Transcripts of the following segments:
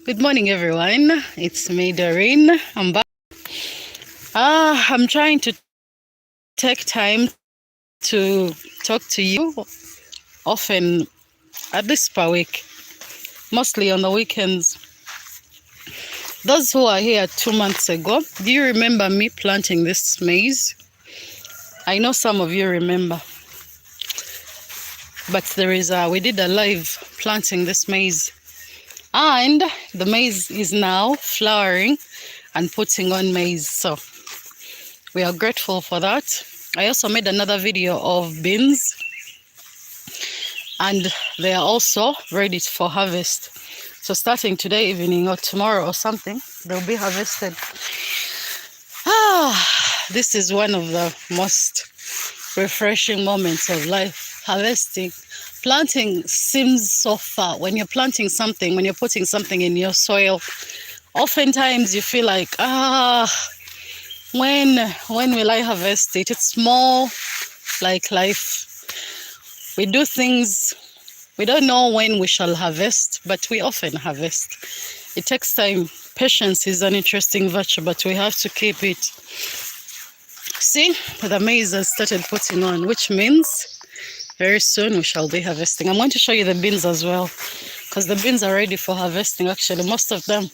Good morning, everyone. It's me, Doreen. I'm back. I'm trying to take time to talk to you often, at least per week, mostly on the weekends. Those who are here 2 months ago, do you remember me planting this maize? I know some of you remember, but we did a live planting this maize, and the maize is now flowering and putting on maize. So we are grateful for that. I also made another video of beans, and they are also ready for harvest. So starting today evening or tomorrow or something, they'll be harvested. This is one of the most refreshing moments of life, harvesting. Planting seems so far. When you're planting something, when you're putting something in your soil, oftentimes you feel like, when will I harvest it? It's more like life. We do things, we don't know when we shall harvest, but we often harvest. It takes time. Patience is an interesting virtue, but we have to keep it. See, the maize has started putting on, which means very soon we shall be harvesting. I'm going to show you the beans as well, because the beans are ready for harvesting, actually, most of them.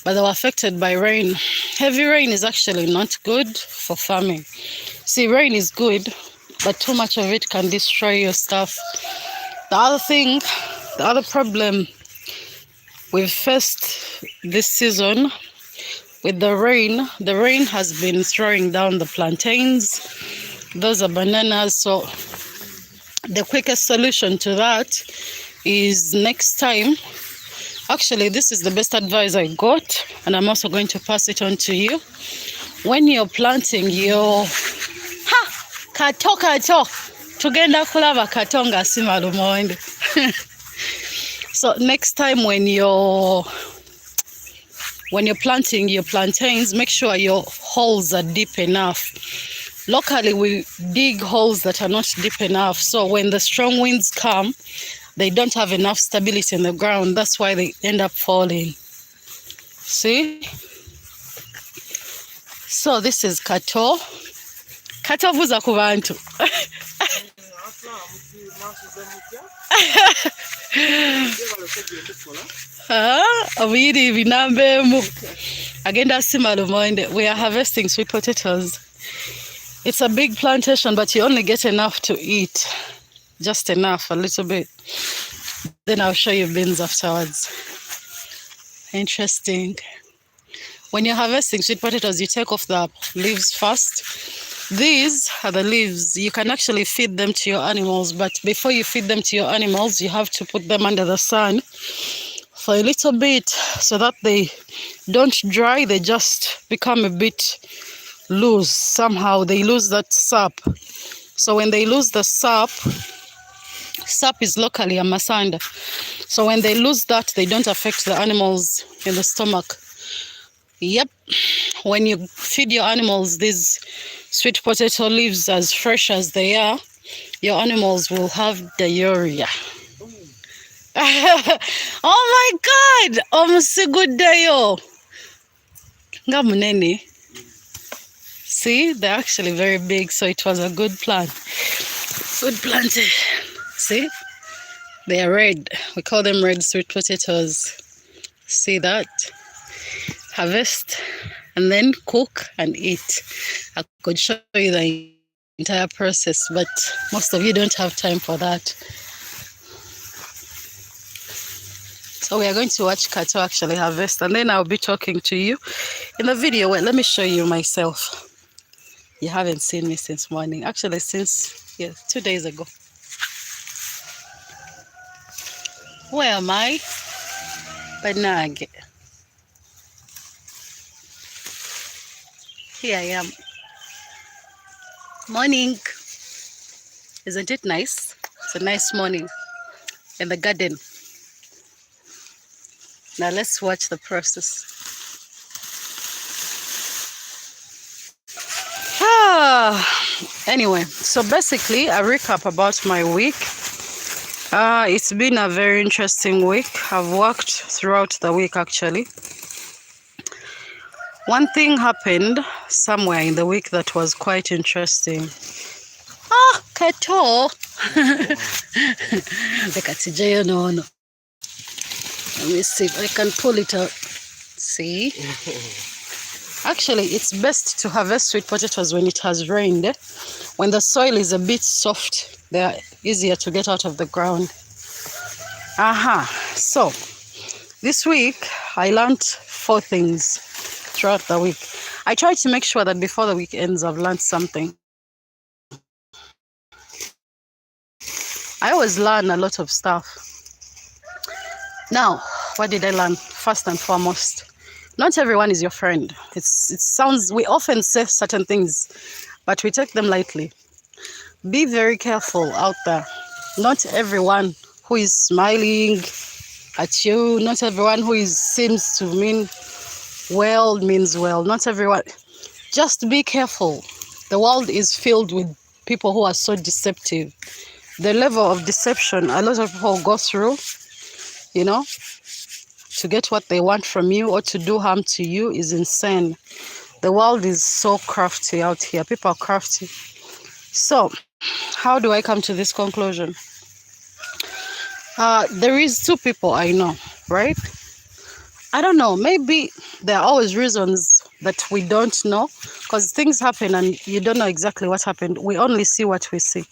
But they were affected by rain. Heavy rain is actually not good for farming. See, rain is good, but too much of it can destroy your stuff. The other problem we've faced this season with the rain has been throwing down the plantains. Those are bananas. So the quickest solution to that is next time. Actually, this is the best advice I got, and I'm also going to pass it on to you. When you're planting your kato tugenda kulaba katonga simalumonde. So next time when you're planting your plantains, make sure your holes are deep enough. Locally, we dig holes that are not deep enough, so when the strong winds come, they don't have enough stability in the ground. That's why they end up falling. See? So this is kato. Kato vuza ku bantu. Obuyiri binambemu. Agenda simalumonde. We are harvesting sweet potatoes. It's a big plantation, but you only get enough to eat. Just enough, a little bit. Then I'll show you beans afterwards. Interesting. When you're harvesting sweet potatoes, you take off the leaves first. These are the leaves. You can actually feed them to your animals, but before you feed them to your animals, you have to put them under the sun for a little bit so that they don't dry. They just become a bit loose. Somehow they lose that sap. So when they lose the sap is locally a masanda. So when they lose that, they don't affect the animals in the stomach. Yep. When you feed your animals these sweet potato leaves as fresh as they are, your animals will have diarrhea. Oh my God! Almost a good day, yo. Ngamunene. See, they're actually very big, so it was a good plant. Good planting. See, they are red. We call them red sweet potatoes. See that? Harvest and then cook and eat. I could show you the entire process, but most of you don't have time for that. So we are going to watch Kato actually harvest, and then I'll be talking to you in the video. Wait, let me show you myself. You haven't seen me since morning. Actually, since 2 days ago. Where am I? Banag. Here I am. Morning. Isn't it nice? It's a nice morning in the garden. Now let's watch the process. Anyway, so basically a recap about my week. It's been a very interesting week. I've worked throughout the week actually. One thing happened somewhere in the week that was quite interesting. Kato! No. Let me see if I can pull it out. See? Actually, it's best to harvest sweet potatoes when it has rained. When the soil is a bit soft, they're easier to get out of the ground. So, this week, I learned 4 things throughout the week. I try to make sure that before the week ends, I've learned something. I always learn a lot of stuff. Now, what did I learn? First and foremost, not everyone is your friend. It sounds, we often say certain things, but we take them lightly. Be very careful out there. Not everyone who is smiling at you, not everyone who seems to mean well means well. Not everyone. Just be careful. The world is filled with people who are so deceptive. The level of deception a lot of people go through, to get what they want from you or to do harm to you is insane. The world is so crafty out here. People are crafty. So, how do I come to this conclusion? There is 2 people I know, right? I don't know. Maybe there are always reasons that we don't know, because things happen and you don't know exactly what happened. We only see what we see.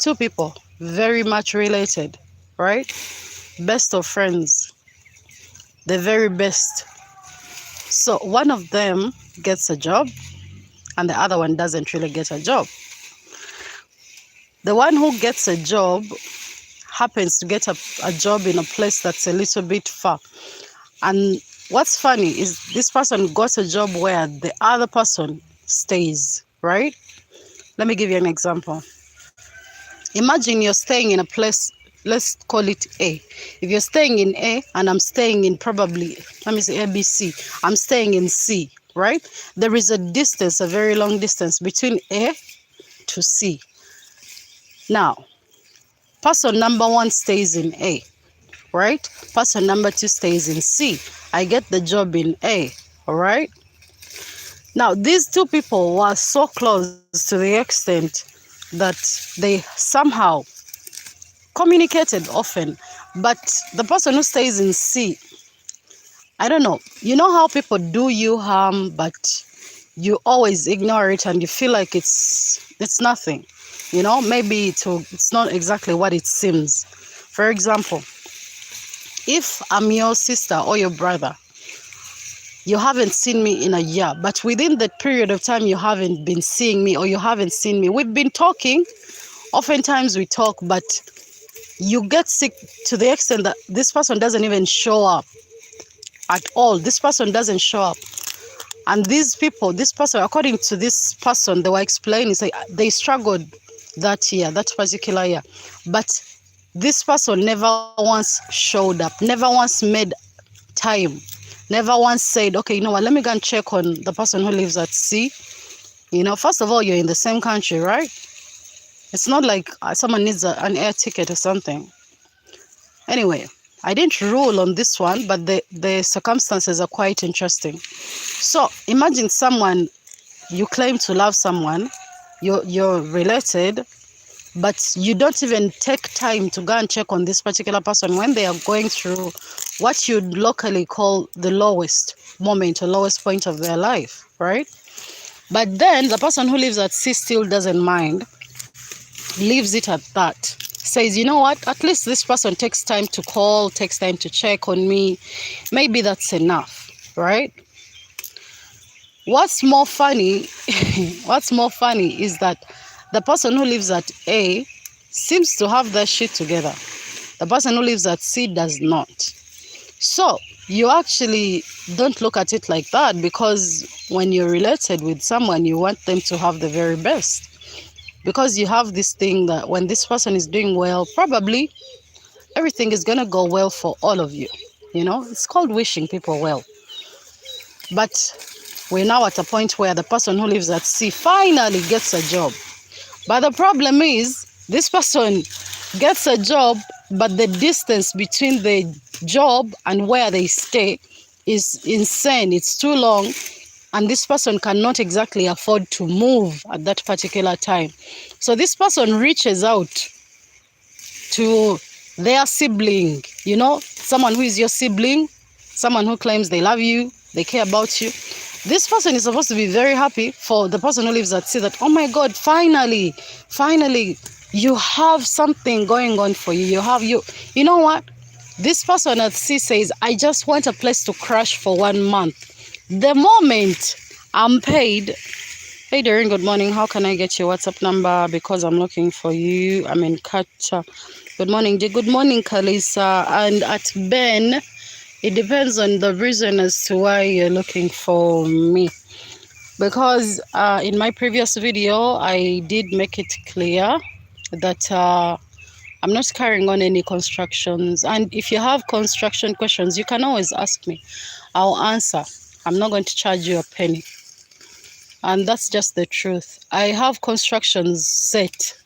2 people, very much related, right? Best of friends, the very best. So one of them gets a job and the other one doesn't really get a job. The one who gets a job happens to get a job in a place that's a little bit far. And what's funny is this person got a job where the other person stays, right? Let me give you an example. Imagine you're staying in a place, let's call it A. If you're staying in A and I'm staying in probably, let me say ABC, I'm staying in C, right? There is a distance, a very long distance between A to C. Now, person number 1 stays in A, right? Person number 2 stays in C. I get the job in A, all right? Now, these 2 people were so close to the extent that they somehow communicated often. But the person who stays in C, I don't know. You know how people do you harm, but you always ignore it and you feel like it's nothing. Maybe it's not exactly what it seems. For example, if I'm your sister or your brother, you haven't seen me in a year, but within that period of time you haven't been seeing me or you haven't seen me, we've been talking. Oftentimes we talk, but you get sick to the extent that this person doesn't even show up at all. This person doesn't show up. And this person, according to this person, they were explaining, they struggled that year, that particular year. But this person never once showed up, never once made time, never once said, okay, let me go and check on the person who lives at C. First of all, you're in the same country, right? It's not like someone needs an air ticket or something. Anyway, I didn't rule on this one, but the circumstances are quite interesting. So imagine someone, you claim to love someone, you're related, but you don't even take time to go and check on this particular person when they are going through what you'd locally call the lowest moment or lowest point of their life, right? But then the person who lives at C still doesn't mind, leaves it at that, says, you know what, at least this person takes time to call, takes time to check on me. Maybe that's enough, right? What's more funny is that the person who lives at A seems to have their shit together. The person who lives at C does not. So you actually don't look at it like that, because when you're related with someone, you want them to have the very best. Because you have this thing that when this person is doing well, probably everything is going to go well for all of you. It's called wishing people well. But we're now at a point where the person who lives at C finally gets a job. But the problem is, This person gets a job, but the distance between the job and where they stay is insane. It's too long, and this person cannot exactly afford to move at that particular time. So this person reaches out to their sibling, someone who is your sibling, someone who claims they love you, they care about you. This person is supposed to be very happy for the person who lives at sea, that, oh my God, finally, you have something going on for you. You know what? This person at sea says, I just want a place to crash for 1 month. The moment I'm paid, hey Doreen, good morning. How can I get your WhatsApp number? Because I'm looking for you. I'm in Kacha. Good morning, Jay. Good morning, Kalisa. And at Ben, it depends on the reason as to why you're looking for me. Because in my previous video, I did make it clear that I'm not carrying on any constructions. And if you have construction questions, you can always ask me. I'll answer. I'm not going to charge you a penny. And that's just the truth. I have constructions set,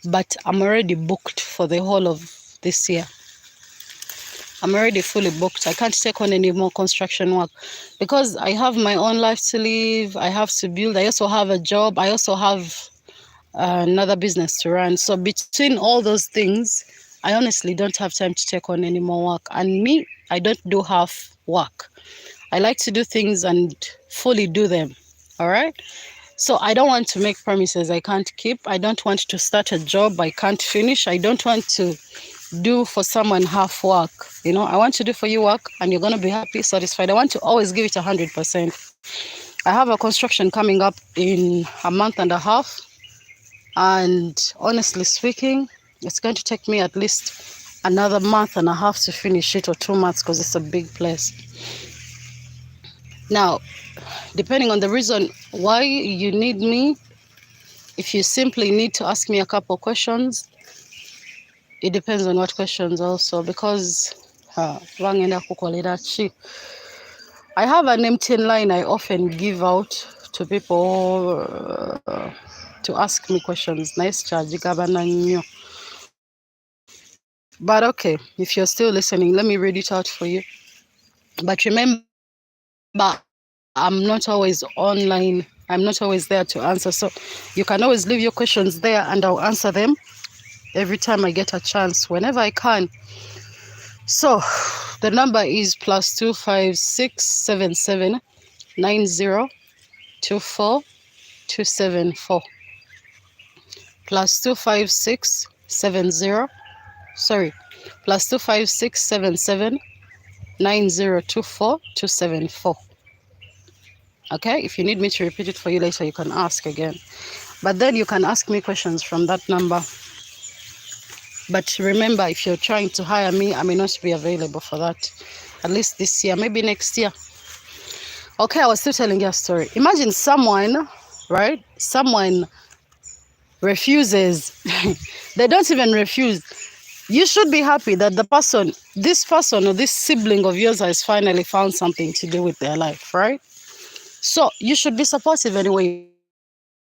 but I'm already booked for the whole of this year. I'm already fully booked. I can't take on any more construction work because I have my own life to live. I have to build. I also have a job. I also have another business to run. So between all those things, I honestly don't have time to take on any more work. And me, I don't do half work. I like to do things and fully do them. All right. So I don't want to make promises I can't keep. I don't want to start a job I can't finish. I don't want to do for someone half work. I want to do for you work and you're going to be happy, satisfied. I want to always give it 100%. I have a construction coming up in a month and a half. And honestly speaking, it's going to take me at least another month and a half to finish it, or 2 months, because it's a big place. Now, depending on the reason why you need me, if you simply need to ask me a couple questions, it depends on what questions also, because I have an empty line I often give out to people to ask me questions. Nice charge. But okay, if you're still listening, let me read it out for you. But remember, I'm not always online. I'm not always there to answer. So you can always leave your questions there and I'll answer them every time I get a chance, whenever I can. So the number is +25677 9024 +25677 +25677 9024 Okay, if you need me to repeat it for you later, you can ask again. But then you can ask me questions from that number. But remember, if you're trying to hire me, I may not be available for that. At least this year, maybe next year. Okay, I was still telling you a story. Imagine someone, right? Someone refuses. They don't even refuse. You should be happy that this person or this sibling of yours has finally found something to do with their life, right? So you should be supportive anyway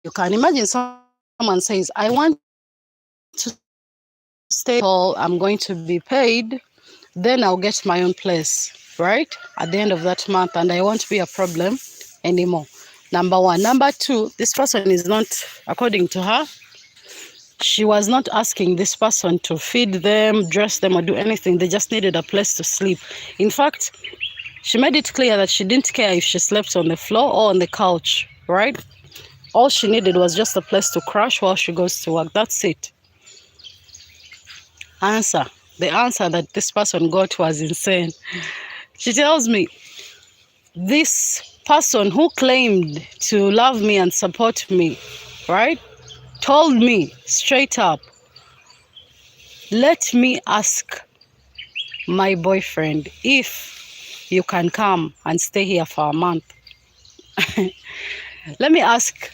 you can. Imagine someone says, I want to stay till I'm going to be paid, then I'll get my own place, right? At the end of that month, and I won't be a problem anymore. Number one. Number two, this person is not, according to her, she was not asking this person to feed them, dress them, or do anything. They just needed a place to sleep. In fact, she made it clear that she didn't care if she slept on the floor or on the couch, right? All she needed was just a place to crash while she goes to work. That's it. The answer that this person got was insane. She tells me, this person who claimed to love me and support me, right, told me straight up, let me ask my boyfriend if you can come and stay here for a month. Let me ask,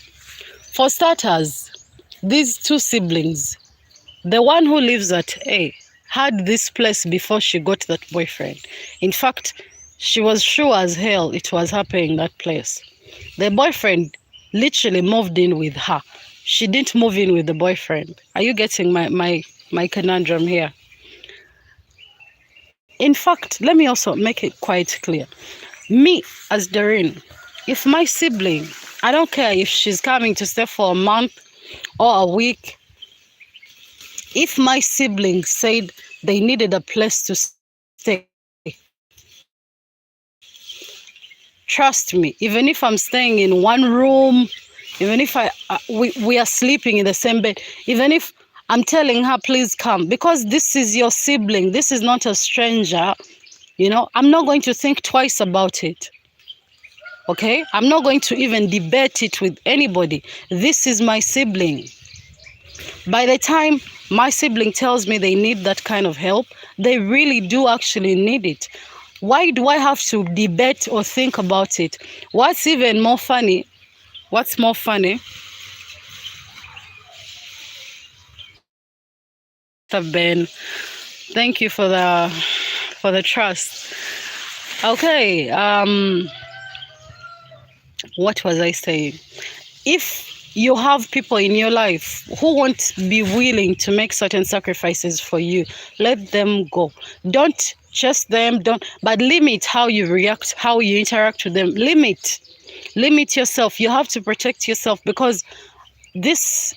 for starters, these two siblings, the one who lives at A had this place before she got that boyfriend. In fact, she was sure as hell it was happening in that place. The boyfriend literally moved in with her. she didn't move in with the boyfriend. Are you getting my conundrum here? In fact, let me also make it quite clear. Me, as Doreen, if my sibling, I don't care if she's coming to stay for a month or a week, if my sibling said they needed a place to stay, trust me, even if I'm staying in one room, even if we are sleeping in the same bed, even if I'm telling her, please come, because this is your sibling, this is not a stranger, I'm not going to think twice about it. Okay? I'm not going to even debate it with anybody. This is my sibling. By the time my sibling tells me they need that kind of help, they really do actually need it. Why do I have to debate or think about it? What's even more funny? What's more funny? Ben, thank you for the trust. Okay, what was I saying? If you have people in your life who won't be willing to make certain sacrifices for you, let them go. Don't chase them, but limit how you react, how you interact with them. Limit yourself. You have to protect yourself, because this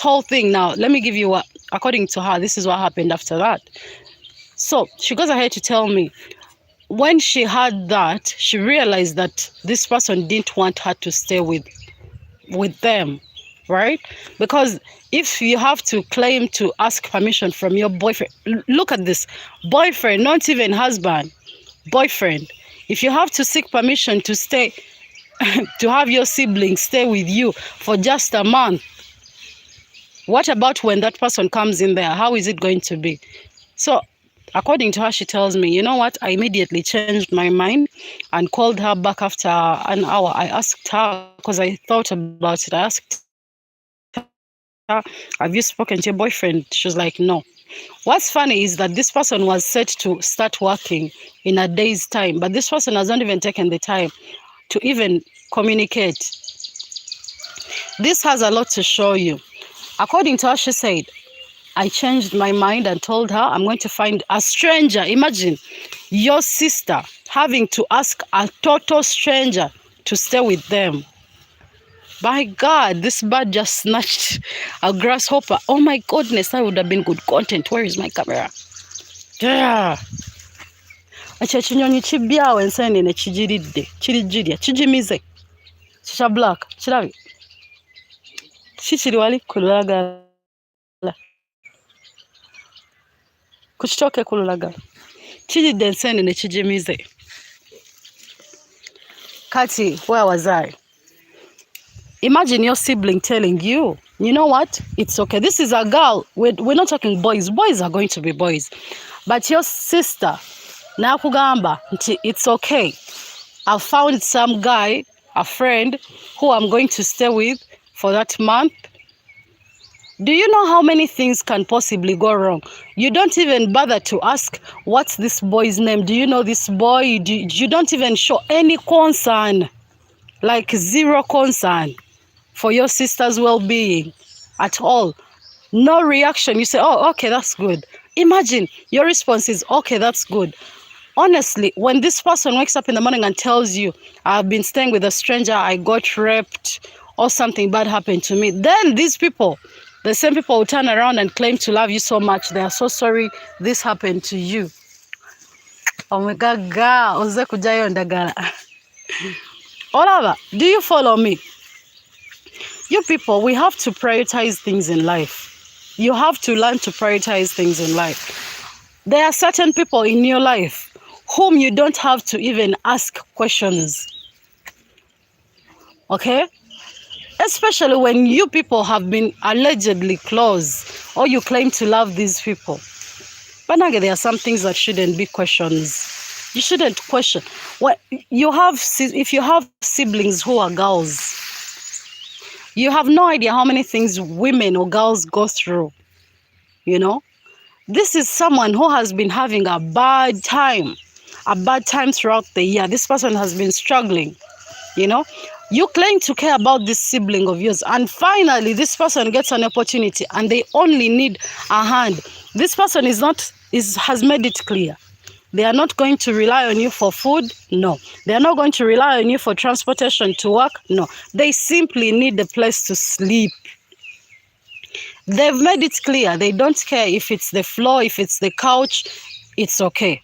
whole thing, now let me give you what, according to her, this is what happened after that. So she goes ahead to tell me, when she had that, she realized that this person didn't want her to stay with them, right? Because if you have to claim to ask permission from your boyfriend, look at this, boyfriend, not even husband, boyfriend, if you have to seek permission to stay to have your siblings stay with you for just a month, what about when that person comes in there? How is it going to be? So according to her, she tells me, you know what, I immediately changed my mind and called her back after an hour. I asked her, because I thought about it, I asked her, have you spoken to your boyfriend? She was like, no. What's funny is that this person was set to start working in a day's time, but this person has not even taken the time to even communicate. This has a lot to show you. According to her, she said, I changed my mind and told her I'm going to find a stranger. Imagine your sister having to ask a total stranger to stay with them. By God, this bird just snatched a grasshopper. Oh my goodness, that would have been good content. Where is my camera? Yeah. Ekyo ekinyonyi kibbyawo enseenene kigiridde, kirigirya, kigimize. Kikya black, kirabye. Kikiri wali ku lulagala. Ku kitooke ku lulagala. Kiridde enseenene kigimize. Kati, where was I? Imagine your sibling telling you, you know what, it's okay. This is a girl. We're not talking boys. Boys are going to be boys. But your sister, nakugamba, it's okay. I found some guy, a friend, who I'm going to stay with for that month. Do you know how many things can possibly go wrong? You don't even bother to ask, what's this boy's name? Do you know this boy? You don't even show any concern, like zero concern for your sister's well-being at all. No reaction. You say, oh, okay, that's good. Imagine your response is, okay, that's good. Honestly, when this person wakes up in the morning and tells you, I've been staying with a stranger, I got raped, or something bad happened to me, then these people, the same people will turn around and claim to love you so much. They are so sorry this happened to you. Oh my God, oze kujayo ndagala. Olava, do you follow me? You people, we have to prioritize things in life. You have to learn to prioritize things in life. There are certain people in your life whom you don't have to even ask questions. Okay? Especially when you people have been allegedly close, or you claim to love these people. But again, there are some things that shouldn't be questions. You shouldn't question. What you have, if you have siblings who are girls, you have no idea how many things women or girls go through. You know, this is someone who has been having a bad time throughout the year. This person has been struggling, you know. You claim to care about this sibling of yours, and finally this person gets an opportunity and they only need a hand. This person has made it clear. They are not going to rely on you for food. No. They are not going to rely on you for transportation to work. No. They simply need a place to sleep. They've made it clear. They don't care if it's the floor, if it's the couch. It's okay.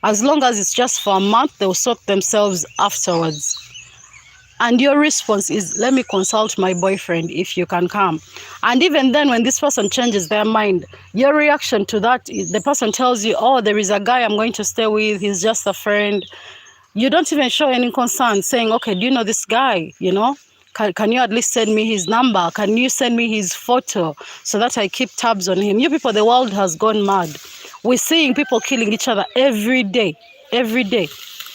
As long as it's just for a month, they'll sort themselves afterwards. And your response is, let me consult my boyfriend if you can come. And even then, when this person changes their mind, your reaction to that is the person tells you, oh, there is a guy I'm going to stay with. He's just a friend. You don't even show any concern saying, okay, do you know this guy? You know, can you at least send me his number? Can you send me his photo so that I keep tabs on him? You people, the world has gone mad. We're seeing people killing each other every day, every day.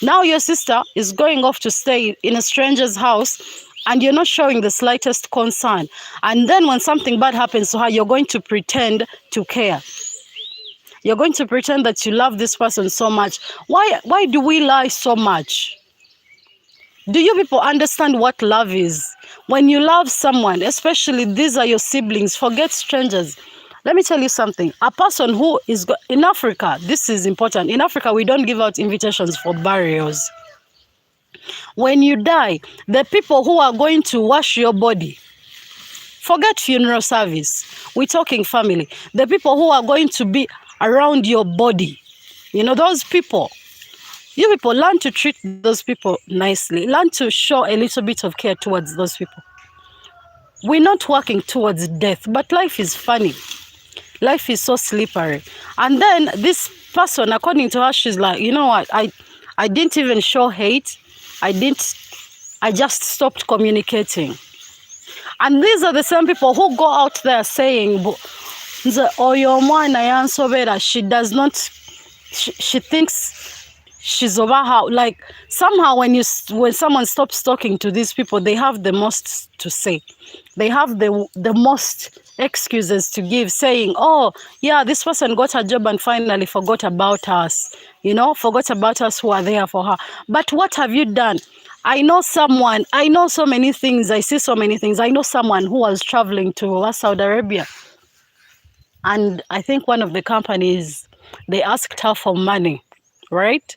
Now your sister is going off to stay in a stranger's house and you're not showing the slightest concern. And then when something bad happens to her, you're going to pretend to care. You're going to pretend that you love this person so much. Why do we lie so much? Do you people understand what love is? When you love someone, especially these are your siblings, forget strangers. Let me tell you something. A person who is in Africa, this is important. In Africa, we don't give out invitations for burials. When you die, the people who are going to wash your body, forget funeral service. We're talking family. The people who are going to be around your body, you know, those people. You people learn to treat those people nicely. Learn to show a little bit of care towards those people. We're not working towards death, but life is funny. Life is so slippery. And then this person, according to her, she's like, you know what? I didn't even show hate. I just stopped communicating. And these are the same people who go out there saying, oh, your mom, she does not, she thinks she's over her. Like somehow when someone stops talking to these people, they have the most to say. They have the most excuses to give, saying, oh, yeah, this person got a job and finally forgot about us, you know, forgot about us who are there for her. But what have you done? I know so many things. I see so many things. I know someone who was traveling to Saudi Arabia. And I think one of the companies, they asked her for money, right?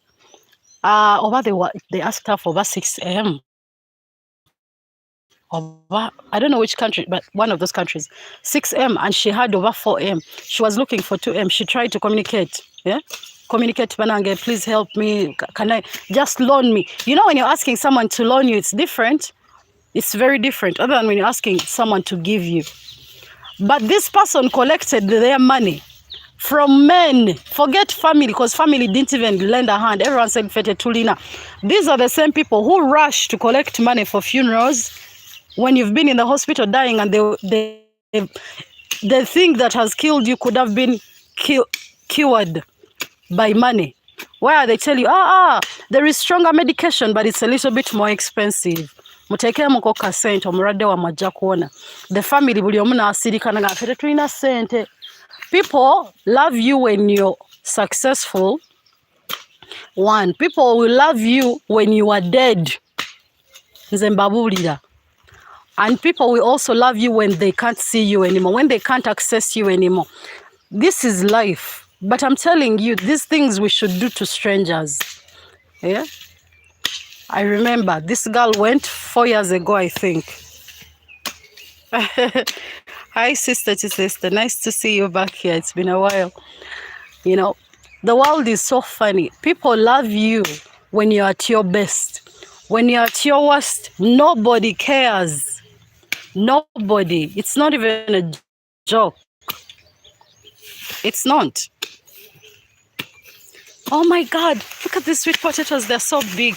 They asked her for over 6 a.m. I don't know which country, but one of those countries, 6 a.m. and she had over 4 a.m. She was looking for 2 a.m. She tried to communicate, communicate to Banange, please help me. Can I just loan me? You know, when you're asking someone to loan you, it's different. It's very different, other than when you're asking someone to give you. But this person collected their money from men. Forget family, because family didn't even lend a hand. Everyone said Fete Tulina. These are the same people who rush to collect money for funerals when you've been in the hospital dying, and the thing that has killed you could have been cured by money. Where they tell you, there is stronger medication, but it's a little bit more expensive. Mutekee muko ka sente omulwadde wa majja kuwona. The family buli omu n'asirikana nga fete tulina sente. People love you when you're successful. One, people will love you when you are dead. Nze mbabulira. And people will also love you when they can't see you anymore, when they can't access you anymore. This is life. But I'm telling you, these things we should do to strangers. Yeah? I remember this girl went 4 years ago, I think. Hi, sister to sister. Nice to see you back here. It's been a while. You know, the world is so funny. People love you when you're at your best. When you're at your worst, nobody cares. Nobody. It's not even a joke. It's not. Oh my God, look at these sweet potatoes. They're so big.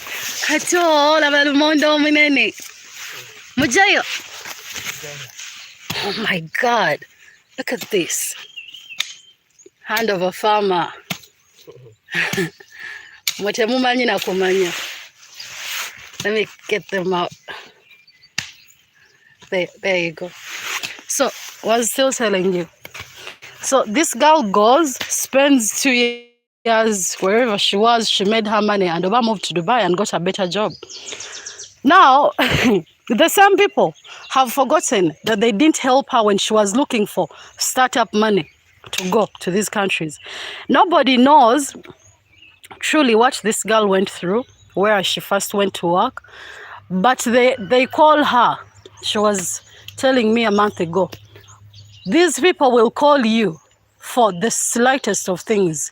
Oh my God, look at this. Hand of a farmer. Let me get them out. There you go. So, I was still telling you. So this girl goes, spends 2 years wherever she was, she made her money, and Oba moved to Dubai and got a better job. Now, the same people have forgotten that they didn't help her when she was looking for startup money to go to these countries. Nobody knows truly what this girl went through, where she first went to work, but they call her. She was telling me a month ago, these people will call you for the slightest of things.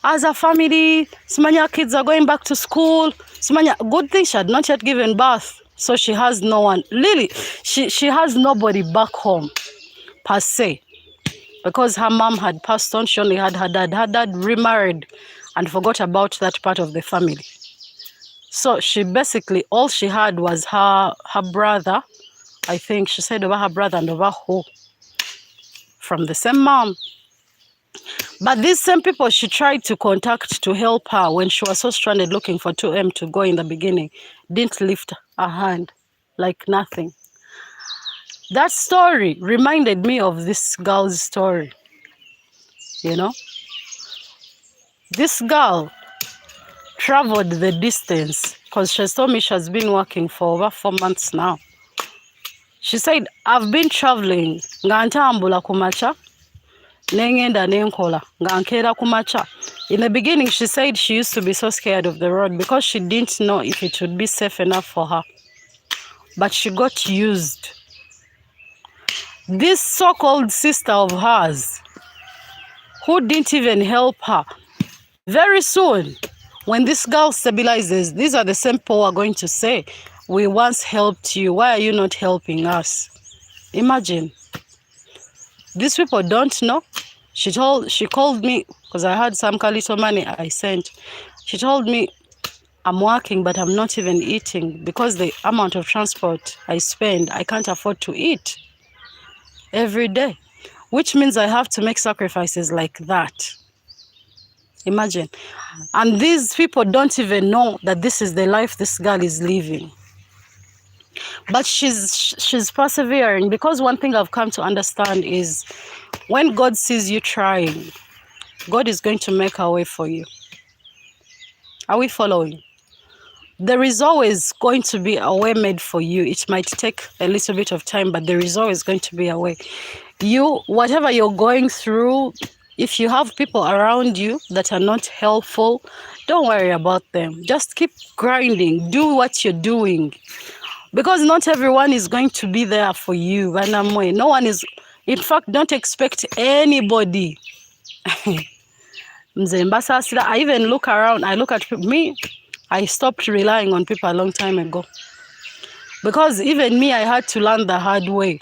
As a family, Simanya kids are going back to school. Simanya, good thing she had not yet given birth, so she has no one. Lily, she has nobody back home, per se, because her mom had passed on. She only had her dad. Her dad remarried and forgot about that part of the family. So she basically, all she had was her brother. I think she said over her brother and over who, from the same mom. But these same people she tried to contact to help her when she was so stranded looking for 2M to go in the beginning, didn't lift a hand, like nothing. That story reminded me of this girl's story, you know? This girl traveled the distance because she told me she has been working for over 4 months now. She said, I've been traveling, ngantambula kumacha, nengenda nenkola, ngankera kumacha. In the beginning, she said she used to be so scared of the road because she didn't know if it would be safe enough for her. But she got used. This so-called sister of hers, who didn't even help her, very soon, when this girl stabilizes, these are the same people who are going to say, we once helped you, why are you not helping us? Imagine. These people don't know. She called me, because I had some little money I sent. She told me, I'm working, but I'm not even eating because the amount of transport I spend, I can't afford to eat every day, which means I have to make sacrifices like that. Imagine. And these people don't even know that this is the life this girl is living. But she's persevering, because one thing I've come to understand is when God sees you trying, God is going to make a way for you. Are we following? There is always going to be a way made for you. It might take a little bit of time, but there is always going to be a way. You, whatever you're going through, if you have people around you that are not helpful, don't worry about them. Just keep grinding. Do what you're doing. Because not everyone is going to be there for you. No one is. In fact, don't expect anybody. I even look around. I look at me. I stopped relying on people a long time ago. Because even me, I had to learn the hard way.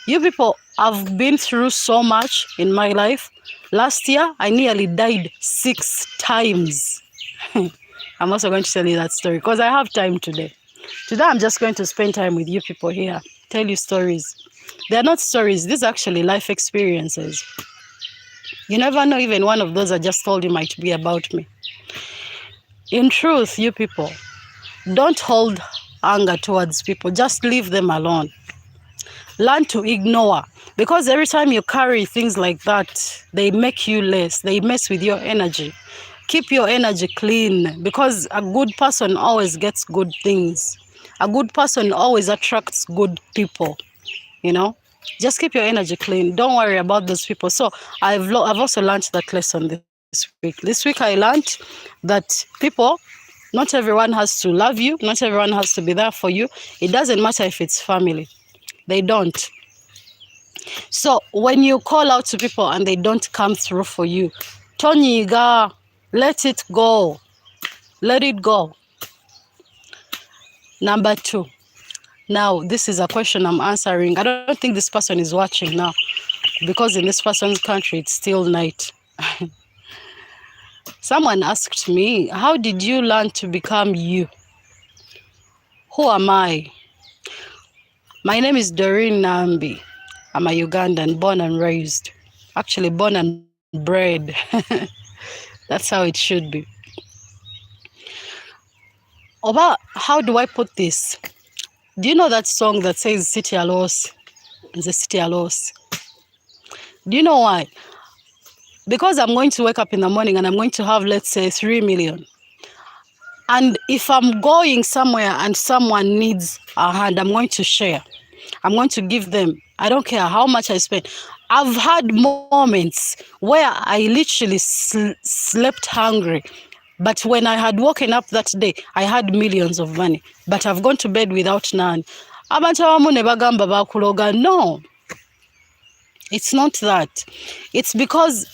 You people have been through so much in my life. Last year, I nearly died 6 times. I'm also going to tell you that story because I have time today. Today, I'm just going to spend time with you people here, tell you stories. They're not stories. These are actually life experiences. You never know, even one of those I just told you might be about me. In truth, you people, don't hold anger towards people. Just leave them alone. Learn to ignore, because every time you carry things like that, they make you less. They mess with your energy. Keep your energy clean, because a good person always gets good things. A good person always attracts good people, you know. Just keep your energy clean. Don't worry about those people. So I've also learned that lesson this week. This week I learned that people, not everyone has to love you. Not everyone has to be there for you. It doesn't matter if it's family. They don't. So when you call out to people and they don't come through for you, Toniga, let it go. Let it go. Number 2. Now, this is a question I'm answering. I don't think this person is watching now, because in this person's country, it's still night. Someone asked me, how did you learn to become you? Who am I? My name is Doreen Nambi. I'm a Ugandan, born and raised. Actually, born and bred. That's how it should be. Oba, how do I put this? Do you know that song that says City Alos? The City Alos. Do you know why? Because I'm going to wake up in the morning and I'm going to have, let's say, 3 million. And if I'm going somewhere and someone needs a hand, I'm going to share. I'm going to give them. I don't care how much I spend. I've had moments where I literally slept hungry. But when I had woken up that day, I had millions of money. But I've gone to bed without none. Abantu abamu ne bagamba bakuloga. No, it's not that. It's because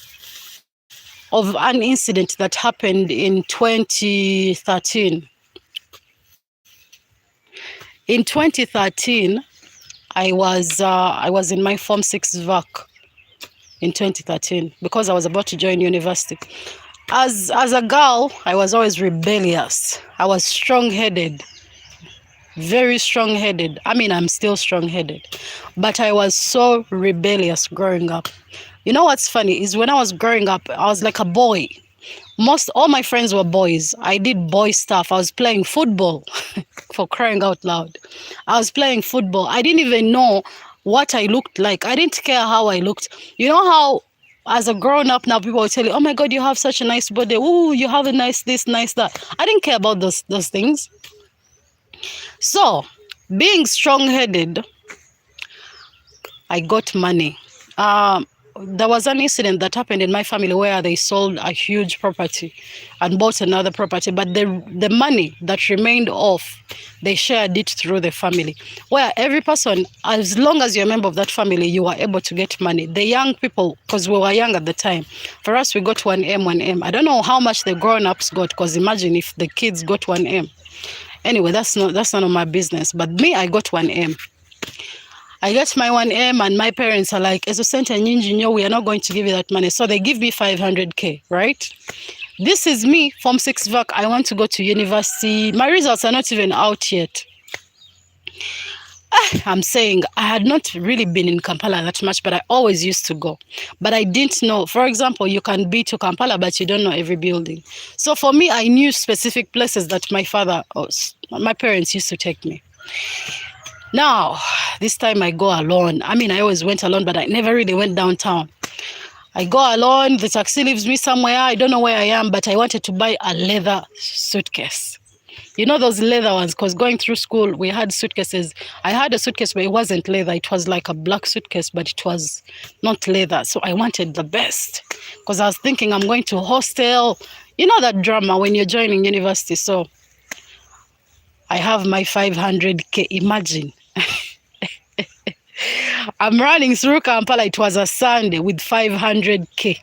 of an incident that happened in 2013. In 2013, I was in my Form 6 VAC in 2013 because I was about to join university. As a girl, I was always rebellious. I was strong-headed, very strong-headed. I mean, I'm still strong-headed, but I was so rebellious growing up. You know what's funny is when I was growing up, I was like a boy. All my friends were boys. I did boy stuff. I was playing football for crying out loud. I was playing football. I didn't even know what I looked like. I didn't care how I looked. You know how as a grown up now people will tell you, oh my God, you have such a nice body. Ooh, you have a nice this, nice that. I didn't care about those things. So being strong-headed, I got money. There was an incident that happened in my family where they sold a huge property and bought another property, but the money that remained off, they shared it through the family, where every person, as long as you're a member of that family, you were able to get money. The young people, because we were young at the time, for us we got 1M. I don't know how much the grown-ups got, because imagine if the kids got 1M. Anyway, that's none of my business, but me, I got 1M. I get my 1M and my parents are like, "Ezo sente nyingi nyo, we are not going to give you that money." So they give me 500K, right? This is me, Form 6 VAC. I want to go to university. My results are not even out yet. I'm saying I had not really been in Kampala that much, but I always used to go. But I didn't know. For example, you can be to Kampala, but you don't know every building. So for me, I knew specific places that my parents used to take me. Now, this time I go alone. I mean, I always went alone, but I never really went downtown. I go alone. The taxi leaves me somewhere. I don't know where I am, but I wanted to buy a leather suitcase. You know those leather ones, because going through school, we had suitcases. I had a suitcase, but it wasn't leather. It was like a black suitcase, but it was not leather. So I wanted the best because I was thinking I'm going to hostel. You know that drama when you're joining university. So I have my 500K. Imagine. I'm running through Kampala. It was a Sunday with 500K.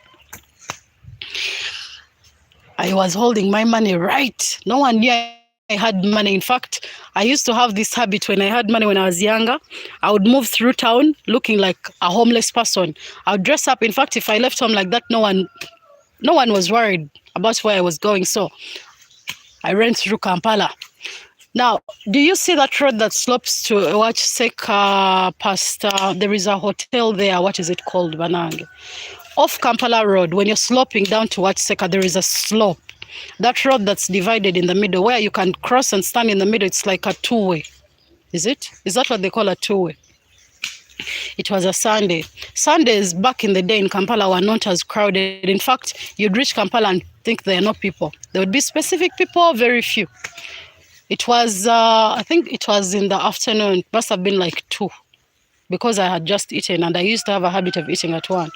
I was holding my money right. No one knew I had money. In fact, I used to have this habit when I had money when I was younger. I would move through town looking like a homeless person. I would dress up. In fact, if I left home like that, no one was worried about where I was going. So I ran through Kampala. Now, do you see that road that slopes to Wachseka past, there is a hotel there, what is it called, Banange? Off Kampala Road, when you're sloping down to Wachseka, there is a slope. That road that's divided in the middle, where you can cross and stand in the middle, it's like a two-way. Is it? Is that what they call a two-way? It was a Sunday. Sundays back in the day in Kampala were not as crowded. In fact, you'd reach Kampala and think there are no people. There would be specific people, very few. It was, I think it was in the afternoon. It must have been like 2 because I had just eaten and I used to have a habit of eating at 1.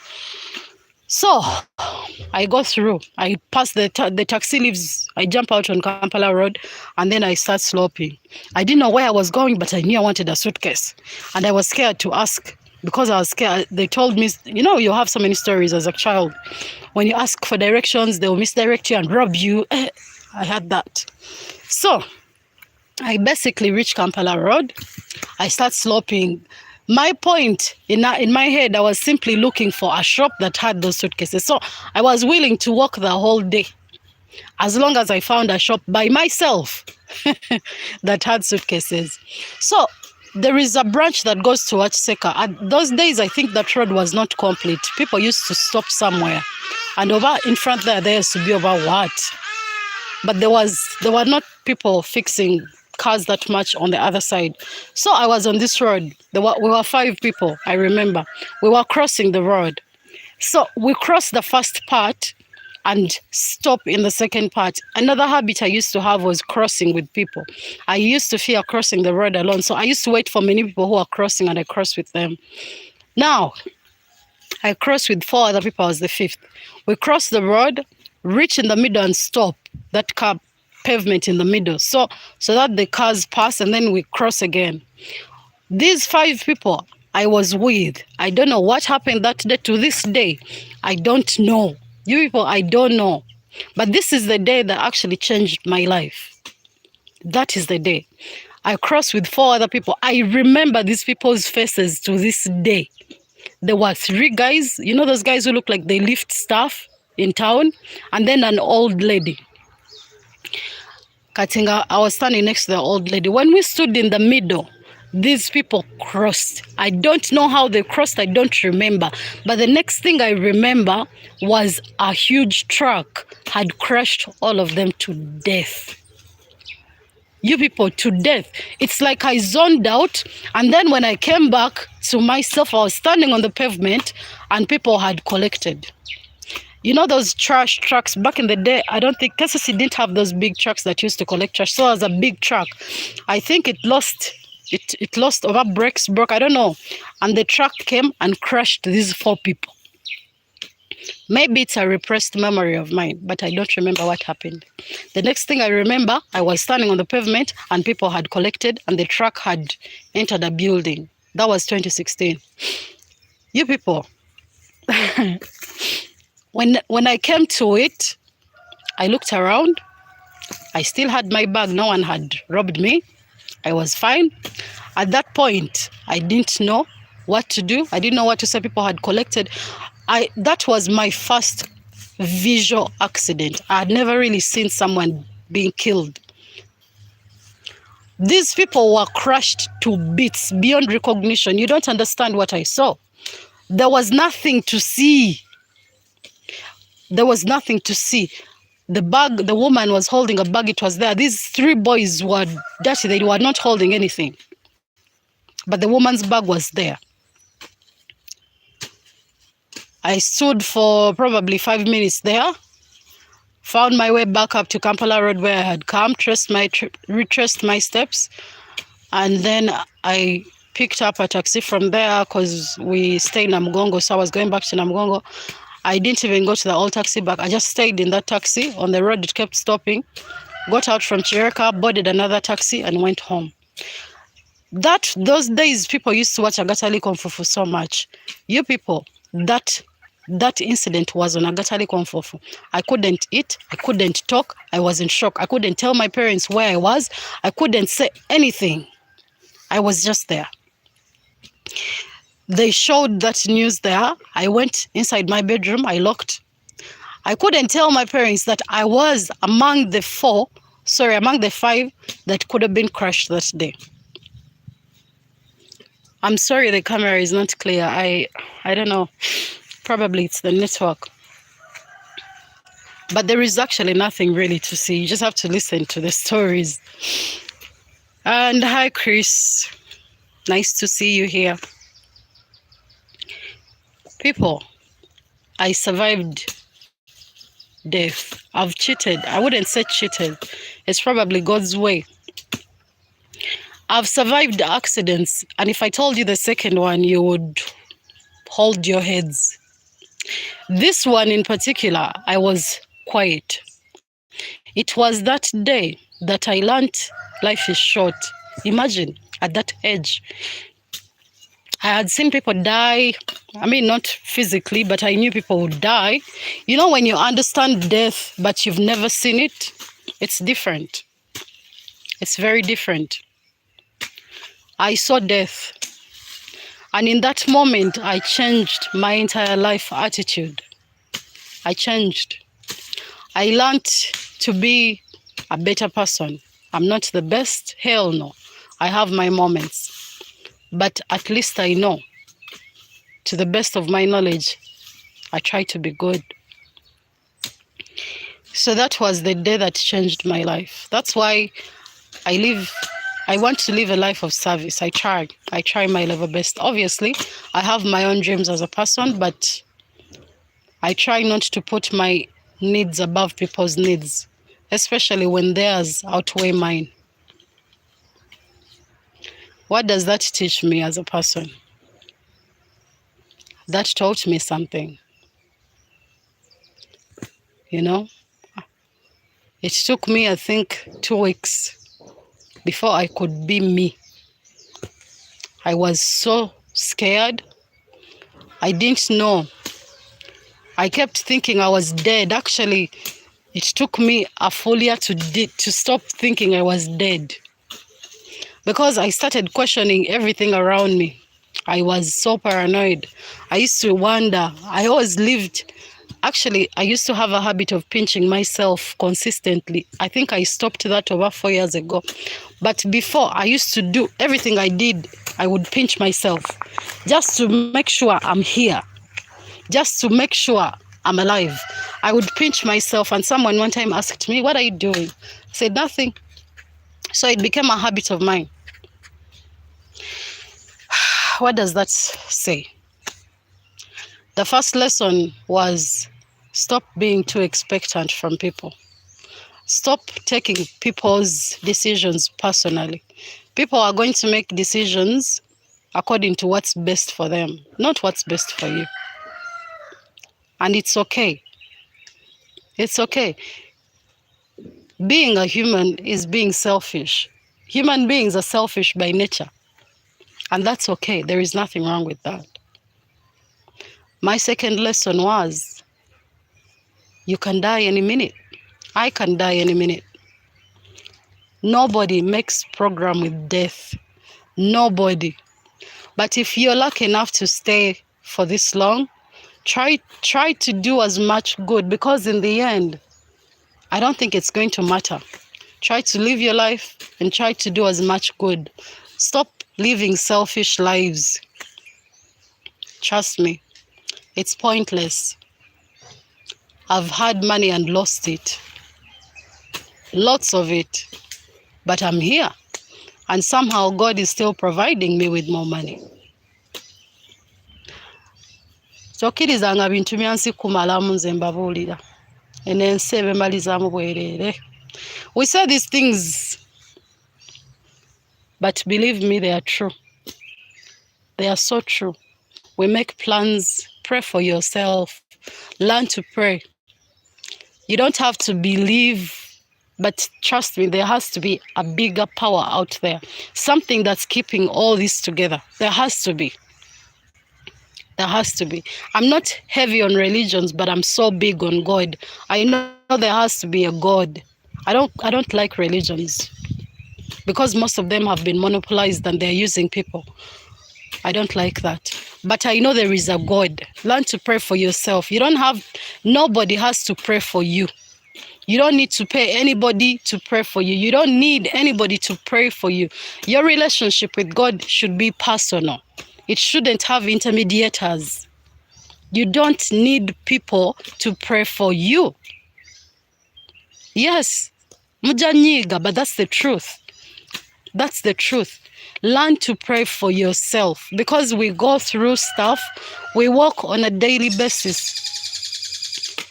So I go through. I pass the taxi leaves. I jump out on Kampala Road and then I start sloping. I didn't know where I was going, but I knew I wanted a suitcase. And I was scared to ask because I was scared. They told me, you know, you have so many stories as a child. When you ask for directions, they will misdirect you and rob you. I had that. So I basically reached Kampala Road. I start sloping. My point in my head, I was simply looking for a shop that had those suitcases. So I was willing to walk the whole day as long as I found a shop by myself that had suitcases. So there is a branch that goes to Wachseka. At those days, I think that road was not complete. People used to stop somewhere. And over in front there used to be over what? But there were not people fixing cars that much on the other side. So I was on this road. We were 5 people, I remember. We were crossing the road. So we crossed the first part and stop in the second part. Another habit I used to have was crossing with people. I used to fear crossing the road alone. So I used to wait for many people who are crossing and I cross with them. Now, I crossed with 4 other people. I was the 5th. We crossed the road, reach in the middle and stop that car pavement in the middle. So that the cars pass and then we cross again. These 5 people I was with, I don't know what happened that day. To this day, I don't know. You people, I don't know. But this is the day that actually changed my life. That is the day. I crossed with 4 other people. I remember these people's faces to this day. There were 3 guys, you know those guys who look like they lift stuff in town, and then an old lady. Katinga, I was standing next to the old lady. When we stood in the middle, these people crossed. I don't know how they crossed, I don't remember. But the next thing I remember was a huge truck had crushed all of them to death. You people, to death. It's like I zoned out, and then when I came back to myself, I was standing on the pavement and people had collected. You know those trash trucks back in the day? I don't think KCC didn't have those big trucks that used to collect trash. So it was a big truck. I think it lost over brakes, broke, I don't know. And the truck came and crushed these 4 people. Maybe it's a repressed memory of mine, but I don't remember what happened. The next thing I remember, I was standing on the pavement and people had collected and the truck had entered a building. That was 2016. You people, when I came to it, I looked around. I still had my bag. No one had robbed me. I was fine. At that point, I didn't know what to do. I didn't know what to say. People had collected. That was my first visual accident. I had never really seen someone being killed. These people were crushed to bits beyond recognition. You don't understand what I saw. There was nothing to see. There was nothing to see. The bag, the woman was holding a bag, it was there. These 3 boys were dirty, they were not holding anything. But the woman's bag was there. I stood for probably 5 minutes there, found my way back up to Kampala Road where I had come, retraced my steps, and then I picked up a taxi from there because we stay in Namugongo, so I was going back to Namugongo. I didn't even go to the old taxi back. I just stayed in that taxi. On the road, it kept stopping. Got out from Chireka, boarded another taxi, and went home. Those days, people used to watch Agatali Konfufu so much. You people, that incident was on Agatali Konfufu. I couldn't eat. I couldn't talk. I was in shock. I couldn't tell my parents where I was. I couldn't say anything. I was just there. They showed that news there. I went inside my bedroom. I locked. I couldn't tell my parents that I was among the 5 that could have been crushed that day. I'm sorry the camera is not clear. I don't know. Probably it's the network. But there is actually nothing really to see. You just have to listen to the stories. And hi, Chris. Nice to see you here. People, I survived death. I've cheated. I wouldn't say cheated. It's probably God's way. I've survived accidents, and if I told you the second one, you would hold your heads. This one in particular, I was quiet. It was that day that I learned life is short. Imagine, at that age, I had seen people die. I mean, not physically, but I knew people would die. You know, when you understand death, but you've never seen it, it's different. It's very different. I saw death. And in that moment, I changed my entire life attitude. I changed. I learned to be a better person. I'm not the best. Hell no. I have my moments. But at least I know, to the best of my knowledge, I try to be good. So that was the day that changed my life. That's why I want to live a life of service. I try my level best. Obviously, I have my own dreams as a person, but I try not to put my needs above people's needs, especially when theirs outweigh mine. What does that teach me as a person? That taught me something, you know? It took me, I think, 2 weeks before I could be me. I was so scared. I didn't know. I kept thinking I was dead. Actually, it took me a full year to stop thinking I was dead, because I started questioning everything around me. I was so paranoid. I used to wonder. I always lived. Actually, I used to have a habit of pinching myself consistently. I think I stopped that over 4 years ago. But before, I used to do everything I did. I would pinch myself just to make sure I'm here, just to make sure I'm alive. I would pinch myself, and someone one time asked me, "What are you doing?" I said, "Nothing." So it became a habit of mine. What does that say? The first lesson was stop being too expectant from people. Stop taking people's decisions personally. People are going to make decisions according to what's best for them, not what's best for you. And it's okay. It's okay. Being a human is being selfish. Human beings are selfish by nature. And that's okay. There is nothing wrong with that. My second lesson was, you can die any minute. I can die any minute. Nobody makes program with death. Nobody. But if you're lucky enough to stay for this long, try to do as much good, because in the end, I don't think it's going to matter. Try to live your life and try to do as much good. Stop living selfish lives. Trust me, it's pointless. I've had money and lost it. Lots of it. But I'm here. And somehow God is still providing me with more money. Tokkirizanga bintu byansi kumalamu nze mbabuulira. Enensi ebemalizaamu bwereere. We say these things, but believe me, they are true. They are so true. We make plans. Pray for yourself. Learn to pray. You don't have to believe, but trust me, there has to be a bigger power out there. Something that's keeping all this together. There has to be. There has to be. I'm not heavy on religions, but I'm so big on God. I know there has to be a God. I don't like religions, because most of them have been monopolized and they're using people. I don't like that. But I know there is a God. Learn to pray for yourself. Nobody has to pray for you. You don't need to pay anybody to pray for you. You don't need anybody to pray for you. Your relationship with God should be personal. It shouldn't have intermediators. You don't need people to pray for you. Yes, mujanyiga, but that's the truth. That's the truth. Learn to pray for yourself, because we go through stuff. We walk on a daily basis.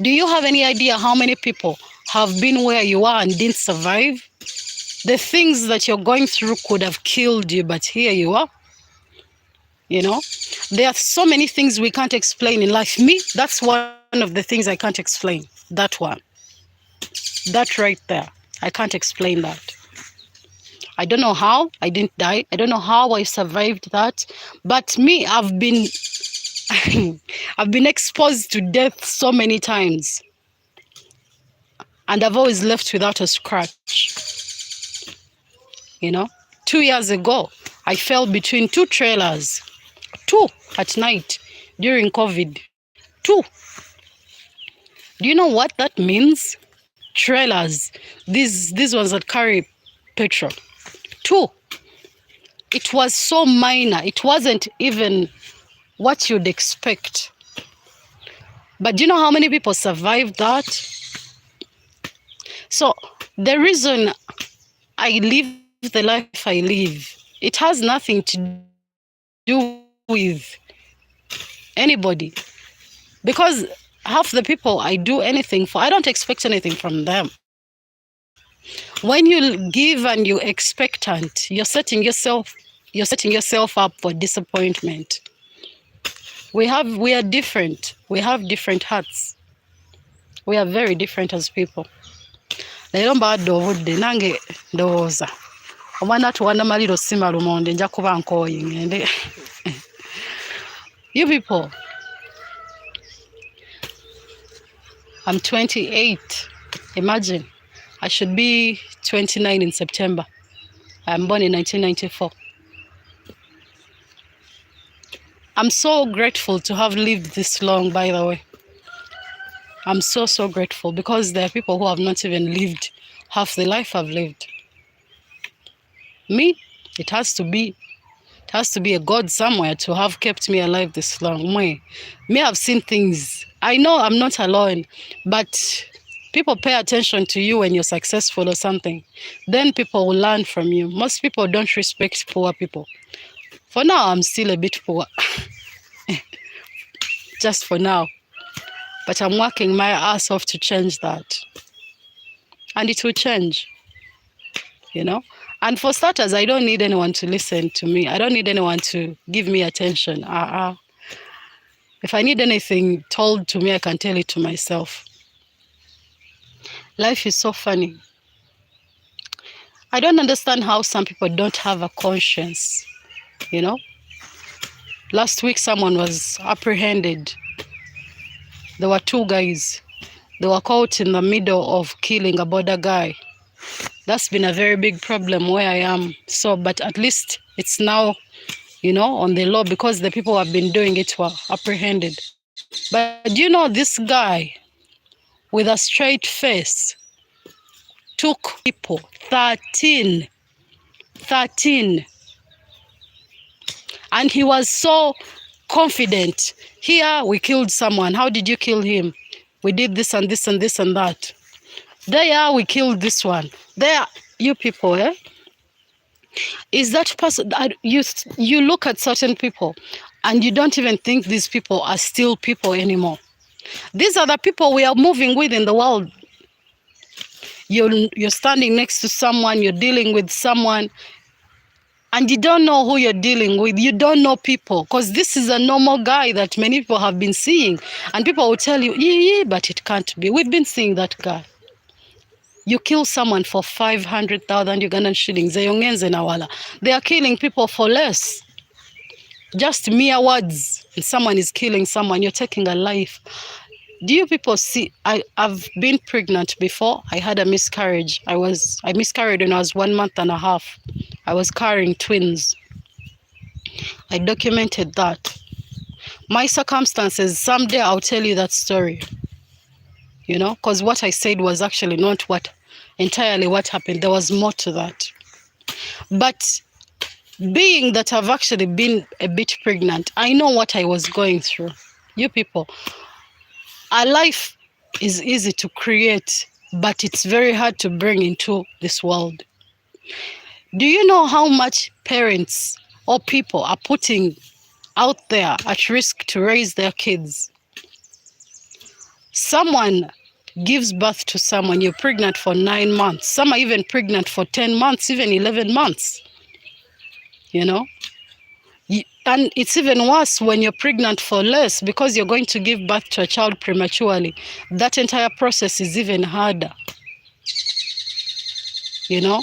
Do you have any idea how many people have been where you are and didn't survive? The things that you're going through could have killed you, but here you are. You know, there are so many things we can't explain in life. Me, that's one of the things I can't explain. That one. That right there. I can't explain that. I don't know how I didn't die. I don't know how I survived that. But me, I've been I've been exposed to death so many times. And I've always left without a scratch. You know, 2 years ago, I fell between 2 trailers. 2 at night during COVID. 2. Do you know what that means? Trailers. These ones that carry petrol. 2. It was so minor. It wasn't even what you'd expect. But do you know how many people survived that? So the reason I live the life I live, it has nothing to do with anybody. Because half the people I do anything for, I don't expect anything from them. When you give and you expectant, you're setting yourself up for disappointment. We are different. We have different hearts. We are very different as people. Leero mbadde obudde nange ndowooza omwana tuwanda maliro sima lumonde nja kuba nkooyi ngende. You people, I'm 28. Imagine, I should be 29 in September. I'm born in 1994. I'm so grateful to have lived this long, by the way. I'm so grateful, because there are people who have not even lived half the life I've lived. Me, it has to be a God somewhere to have kept me alive this long. Me, I've seen things. I know I'm not alone, but people pay attention to you when you're successful or something. Then people will learn from you. Most people don't respect poor people. For now, I'm still a bit poor. Just for now. But I'm working my ass off to change that. And it will change, you know. And for starters, I don't need anyone to listen to me. I don't need anyone to give me attention. If I need anything told to me, I can tell it to myself. Life is so funny. I don't understand how some people don't have a conscience, you know. Last week, someone was apprehended. There were 2 guys. They were caught in the middle of killing a border guy. That's been a very big problem where I am. So, but at least it's now, you know, on the law, because the people who have been doing it were apprehended. But you know, this guy with a straight face took people, 13. And he was so confident. Here, we killed someone. How did you kill him? We did this and this and this and that. There, we killed this one. There, you people, eh? Is that person, you look at certain people and you don't even think these people are still people anymore. These are the people we are moving with in the world. You're standing next to someone, you're dealing with someone, and you don't know who you're dealing with. You don't know people, because this is a normal guy that many people have been seeing, and people will tell you, yeah, but it can't be. We've been seeing that guy. You kill someone for 500,000 Ugandan shillings. They are killing people for less. Just mere words. And someone is killing someone. You're taking a life. Do you people see? I've been pregnant before. I had a miscarriage. I miscarried when I was 1 month and a half. I was carrying twins. I documented that. My circumstances, someday I'll tell you that story. You know, because what I said was actually not entirely what happened. There was more to that. But being that I've actually been a bit pregnant, I know what I was going through. You people, our life is easy to create, but it's very hard to bring into this world. Do you know how much parents or people are putting out there at risk to raise their kids? Someone gives birth to someone, you're pregnant for 9 months. Some are even pregnant for 10 months, even 11 months. You know? And it's even worse when you're pregnant for less, because you're going to give birth to a child prematurely. That entire process is even harder. You know?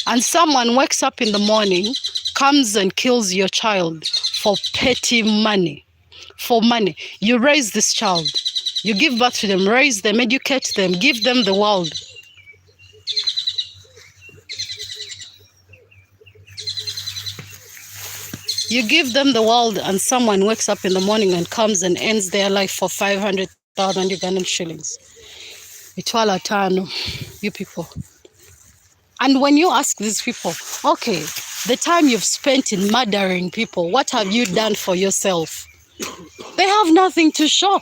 And someone wakes up in the morning, comes and kills your child for petty money. For money. You raise this child. You give birth to them, raise them, educate them, give them the world. You give them the world, and someone wakes up in the morning and comes and ends their life for 500,000 Ugandan shillings. Itwala tano, you people. And when you ask these people, okay, the time you've spent in murdering people, what have you done for yourself? They have nothing to show.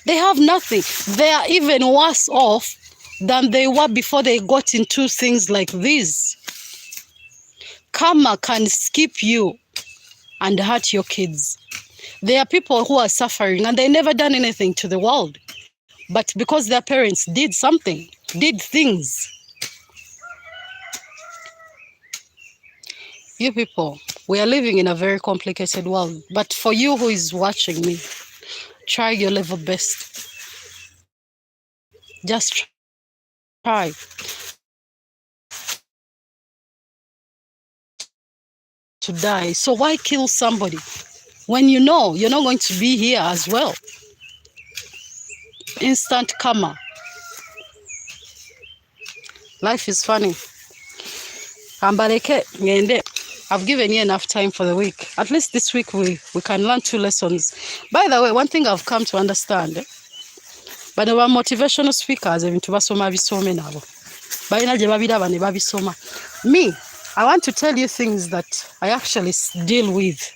They have nothing. They are even worse off than they were before they got into things like this. Karma can skip you and hurt your kids. There are people who are suffering and they never done anything to the world. But because their parents did something, did things. You people, we are living in a very complicated world. But for you who is watching me, try your level best. Just try. To die. So why kill somebody when you know you're not going to be here as well? Instant karma. Life is funny. Ambaleke ngende. I've given you enough time for the week. At least this week we can learn 2 lessons. By the way, one thing I've come to understand, but our motivational speakers ebintu basoma bisome nabo. Bayina je babiraba ne babisoma. Me, I want to tell you things that I actually deal with.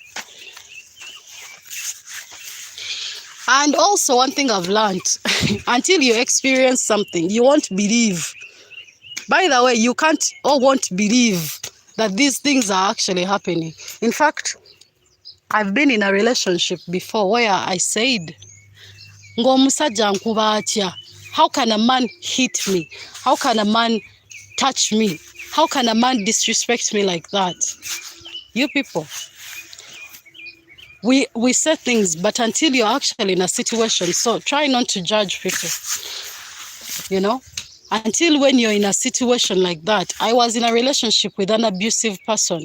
And also one thing I've learned, until you experience something, you won't believe. By the way, you can't or won't believe that these things are actually happening. In fact, I've been in a relationship before where I said, how can a man hit me? How can a man touch me? How can a man disrespect me like that? You people, we say things, but until you're actually in a situation, so try not to judge people, you know, until when you're in a situation like that. I was in a relationship with an abusive person.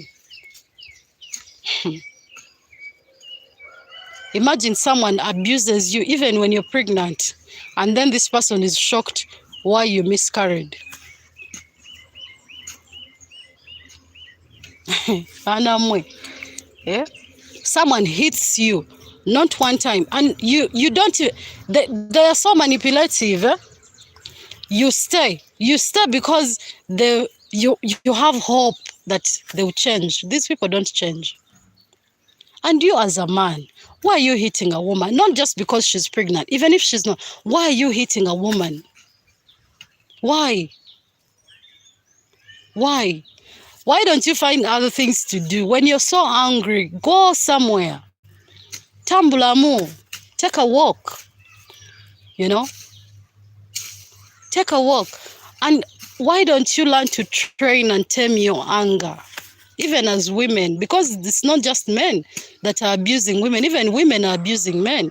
Imagine someone abuses you even when you're pregnant, and then this person is shocked why you miscarried. Yeah? Someone hits you, not one time, and you don't, they are so manipulative. You stay because you have hope that they will change. These people don't change. And you as a man, why are you hitting a woman? Not just because she's pregnant, even if she's not. Why are you hitting a woman? Why don't you find other things to do? When you're so angry, go somewhere. Tambulamu, take a walk, you know, take a walk. And why don't you learn to train and tame your anger, even as women? Because it's not just men that are abusing women, even women are abusing men.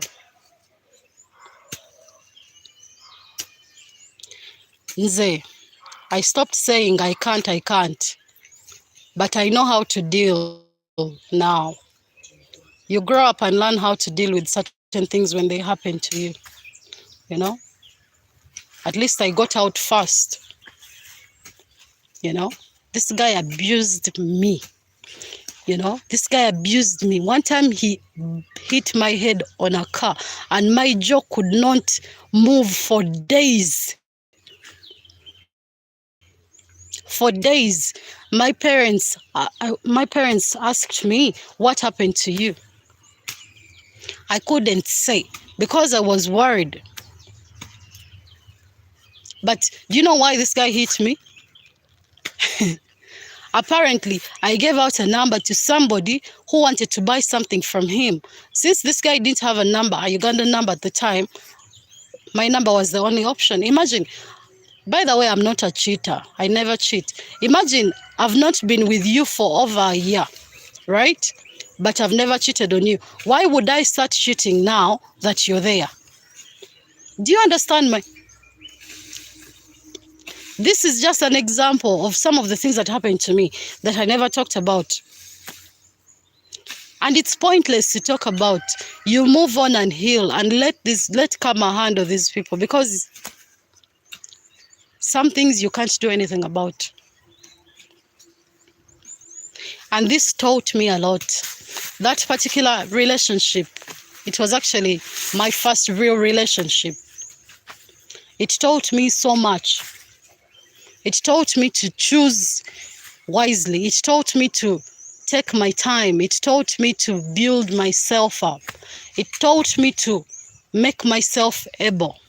Nze, I stopped saying I can't, but I know how to deal now. You grow up and learn how to deal with certain things when they happen to you, you know. At least I got out fast, you know. This guy abused me, you know. This guy abused me. One time he hit my head on a car and my jaw could not move for days. For days. My parents asked me, what happened to you? I couldn't say because I was worried. But do you know why this guy hit me? Apparently, I gave out a number to somebody who wanted to buy something from him. Since this guy didn't have a number, a Ugandan number at the time, my number was the only option. Imagine, by the way, I'm not a cheater. I never cheat. Imagine, I've not been with you for over a year, right? But I've never cheated on you. Why would I start cheating now that you're there? Do you understand my... This is just an example of some of the things that happened to me that I never talked about. And it's pointless to talk about. You move on and heal and let karma handle these people, because some things you can't do anything about. And this taught me a lot. That particular relationship, it was actually my first real relationship. It taught me so much. It taught me to choose wisely. It taught me to take my time. It taught me to build myself up. It taught me to make myself able.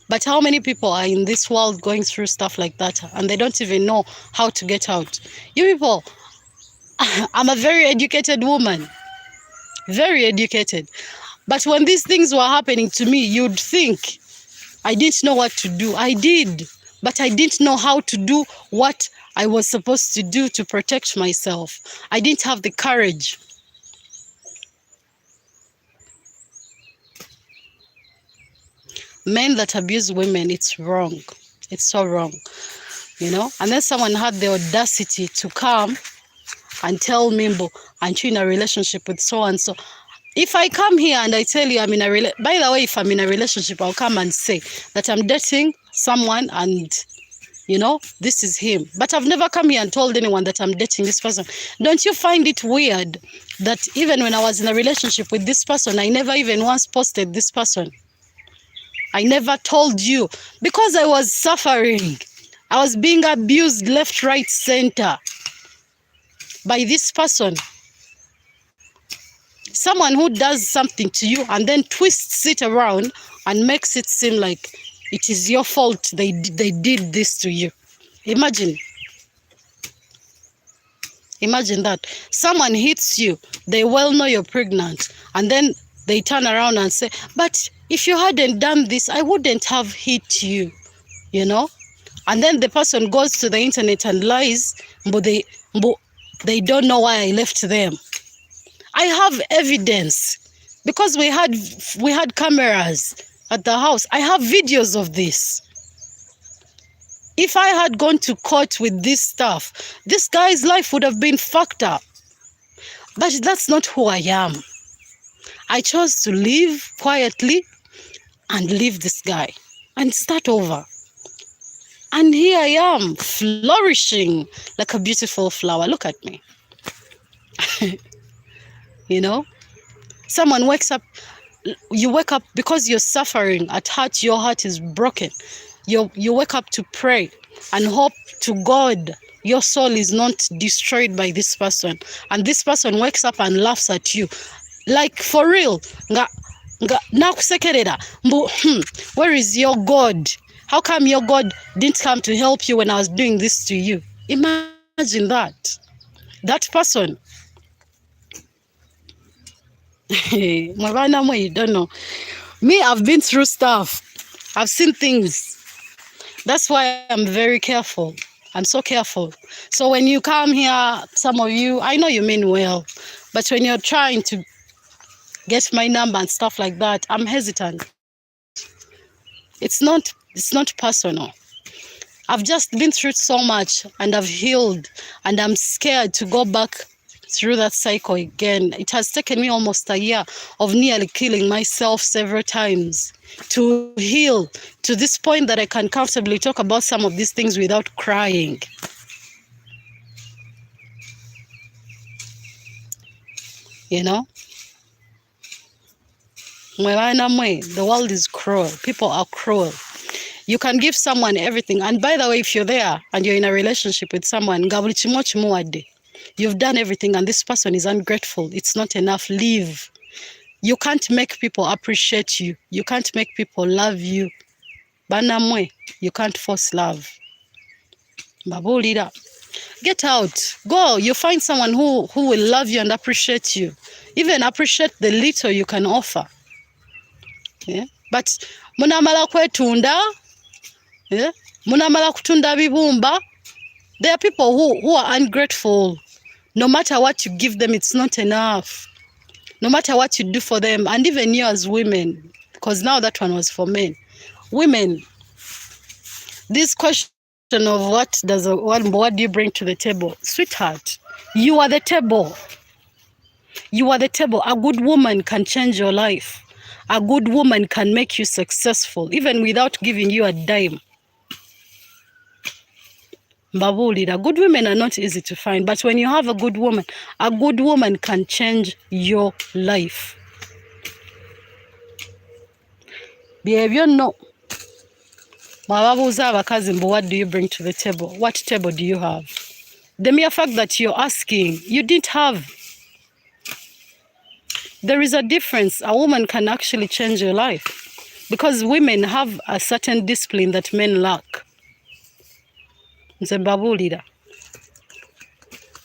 But how many people are in this world going through stuff like that and they don't even know how to get out? You people, I'm a very educated woman. very educated. But when these things were happening to me, you'd think I didn't know what to do. I did, but I didn't know how to do what I was supposed to do to protect myself. I didn't have the courage. Men that abuse women, it's wrong. It's so wrong, you know? And then someone had the audacity to come and tell me, aren't you in a relationship with so-and-so? If I come here and I tell you I'm in a by the way, if I'm in a relationship, I'll come and say that I'm dating someone and, you know, this is him. But I've never come here and told anyone that I'm dating this person. Don't you find it weird that even when I was in a relationship with this person, I never even once posted this person? I never told you because I was suffering. I was being abused left, right, center by this person. Someone who does something to you and then twists it around and makes it seem like it is your fault they did this to you. Imagine that. Someone hits you, they well know you're pregnant, and then they turn around and say, but if you hadn't done this, I wouldn't have hit you, you know? And then the person goes to the internet and lies, but they don't know why I left them. I have evidence because we had cameras at the house. I have videos of this. If I had gone to court with this stuff, this guy's life would have been fucked up. But that's not who I am. I chose to live quietly and leave this guy and start over. And here I am, flourishing like a beautiful flower. Look at me. You know? Someone wakes up, you wake up because you're suffering at heart, your heart is broken. You wake up to pray and hope to God your soul is not destroyed by this person. And this person wakes up and laughs at you. Like, for real. Where is your God? How come your God didn't come to help you when I was doing this to you? Imagine that. That person. You don't know. Me, I've been through stuff. I've seen things. That's why I'm very careful. I'm so careful. So when you come here, some of you, I know you mean well, but when you're trying to get my number and stuff like that, I'm hesitant. It's not personal. I've just been through so much and I've healed, and I'm scared to go back through that cycle again. It has taken me almost a year of nearly killing myself several times to heal to this point that I can comfortably talk about some of these things without crying. You know? The world is cruel. People are cruel. You can give someone everything. And by the way, if you're there and you're in a relationship with someone, you've done everything and this person is ungrateful, it's not enough, leave. You can't make people appreciate you. You can't make people love you. Banamwe, you can't force love. Babulira. Get out. Go. You find someone who will love you and appreciate you. Even appreciate the little you can offer. Yeah? But munamala kwetunda. Yeah? Munamala kutunda bibumba. There are people who are ungrateful. No matter what you give them, it's not enough. No matter what you do for them, and even you as women, because now that one was for men. Women, this question of what do you bring to the table? Sweetheart, you are the table. You are the table. A good woman can change your life. A good woman can make you successful, even without giving you a dime. Babulida, good women are not easy to find, but when you have a good woman can change your life. Behavior, no. What do you bring to the table? What table do you have? The mere fact that you're asking, you didn't have. There is a difference. A woman can actually change your life because women have a certain discipline that men lack.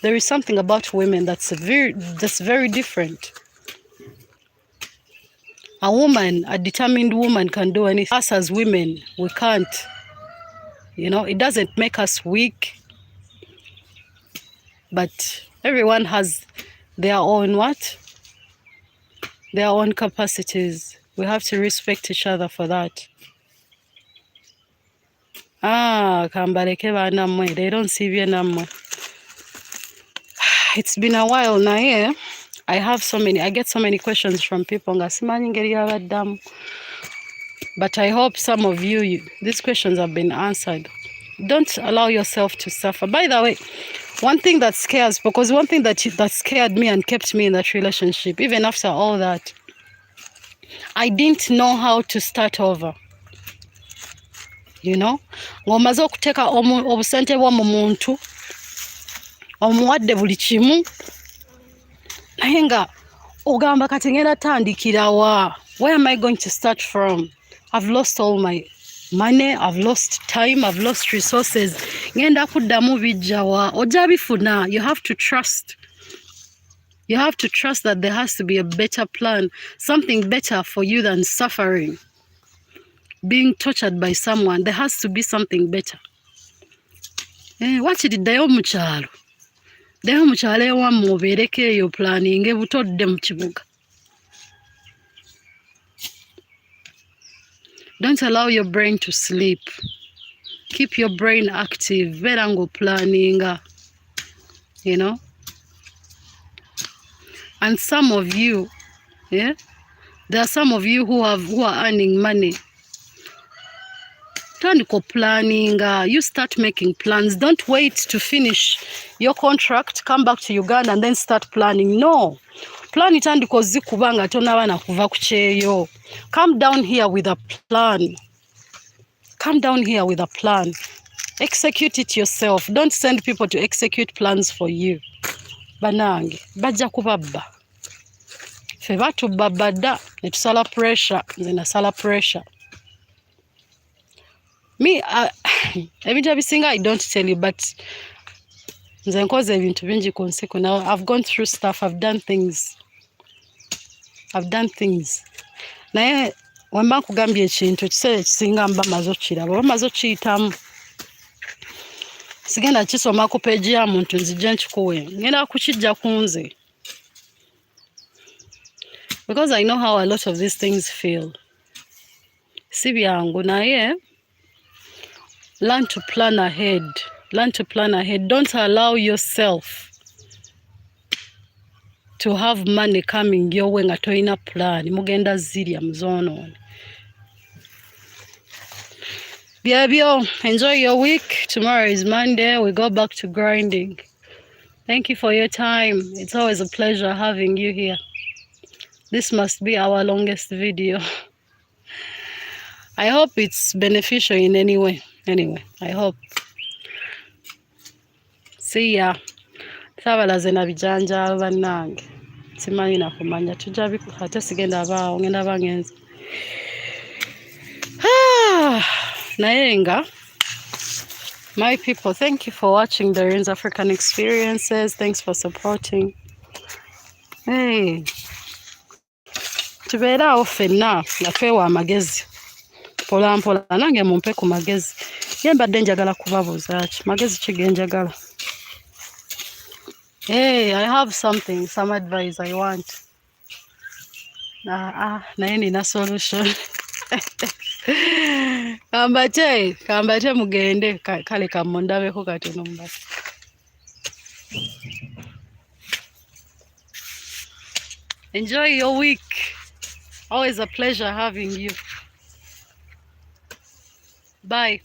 There is something about women that's very different. A woman, a determined woman, can do anything. Us as women, we can't. You know, it doesn't make us weak, but everyone has their own what? Their own capacities. We have to respect each other for that. Kambaleke banamwe. They don't see Vietnam. It's been a while now, yeah. I get so many questions from people. But I hope some of you, these questions have been answered. Don't allow yourself to suffer. By the way, one thing that scares, because one thing that scared me and kept me in that relationship, even after all that, I didn't know how to start over. You know? Ngomaze okuteka obusente bwa mu muntu omuwadde buli kimu naye nga ogamba kati ngenda tandikira wa? Where am I going to start from? I've lost all my money, I've lost time, I've lost resources. Ngenda kuddamu bijja wa? Ojja bifuna. You have to trust. You have to trust that there has to be a better plan, something better for you than suffering, being tortured by someone. There has to be something better. Wakiriddayo mu kyalo. Ddayo mu kyalo ewammwe obeereko eyo planning butodde mu kibuga. Don't allow your brain to sleep. Keep your brain active. Beera ng'oplanning, you know. And some of you, yeah, there are some of you who are earning money. Tandiko planning, you start making plans. Don't wait to finish your contract, come back to Uganda and then start planning. No. Plan it tandiko zikubanga tonaba na kuva ku kyeyo. Come down here with a plan. Come down here with a plan. Execute it yourself. Don't send people to execute plans for you. Banange, bajja kubabba. Fe batubba badda ne tusala pressure, nze nasala pressure. Me, ebintu ebisinga I don't tell you, but nze nkoze ebintu bingi ku nsi kuno. I've gone through stuff, I've done things. Naye wemba nkugambye ekintu ekiseera ekisinga mba maze okiraba oba maze okiyitamu. Sigenda kisoma ku peegi ya muntu nzijja nkikuwe. Ngenda kukijja ku nze. Because I know how a lot of these things feel. Si byangu naye learn to plan ahead. Learn to plan ahead. Don't allow yourself to have money coming your way nga toyina plan. Mugenda zirya muzoonoona. Byebyo, enjoy your week. Tomorrow is Monday. We go back to grinding. Thank you for your time. It's always a pleasure having you here. This must be our longest video. I hope it's beneficial in any way. Anyway, I hope. See ya. Twabalaze na bijanja bannange. Simanyi na kumanya tujja ate sigenda abaawo ngenda bangenza. Naye nga, my people, thank you for watching DOREEN'S African Experiences. Thanks for supporting. Hey. Tubeera awo ffenna nga twewa amagezi. Mpola mpola nange mumpe ku magezi. Ye mbadde njagala kubabuuza ki? Magezi ki ge njagala? Hey, I have some advice I want. Naye nina solution. Kambate mugende kale kamundabeko katono mbate. Enjoy your week. Always a pleasure having you. Bye.